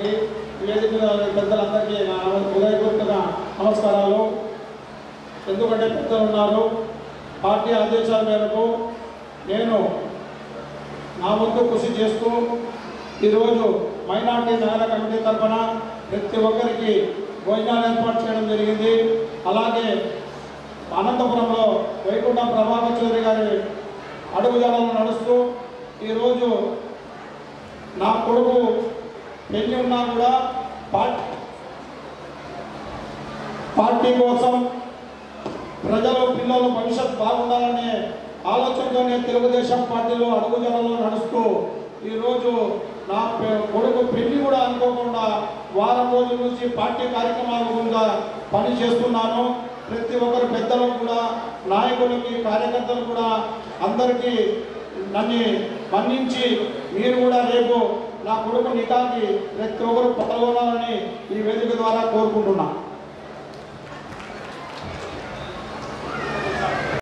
గారికి వేదిక పెద్దలందరికీ నా హృదయపూర్వక నమస్కారాలు. ఎందుకంటే పెద్దలు ఉన్నారు. పార్టీ ఆదేశాల మేరకు నేను నా వంతు కృషి చేస్తూ ఈరోజు మైనార్టీ నగర కమిటీ తరఫున ప్రతి ఒక్కరికి భోజనాలు ఏర్పాటు చేయడం జరిగింది. అలాగే అనంతపురంలో వైకుంఠ ప్రభాకర్ చౌదరి గారి అడుగుజాడలను నడుస్తూ ఈరోజు నా కొడుకు పెళ్లి ఉన్నా కూడా పార్టీ కోసం ప్రజలు పిల్లలు భవిష్యత్ బాగుండాలనే ఆలోచనతోనే తెలుగుదేశం పార్టీలో అడుగుజాడలో నడుస్తూ ఈరోజు నా కొడుకు పెళ్లి కూడా అనుకోకుండా వారం రోజుల నుంచి పార్టీ కార్యక్రమాల గురించి పని చేస్తున్నాను. ప్రతి ఒక్కరు పెద్దలకు కూడా, నాయకులకి, కార్యకర్తలు కూడా అందరికీ నన్ను మన్నించి మీరు కూడా రేపు నా కొడుకు నికాకి ప్రతి ఒక్కరు పాల్గొనాలని ఈ వేదిక ద్వారా కోరుకుంటున్నాను.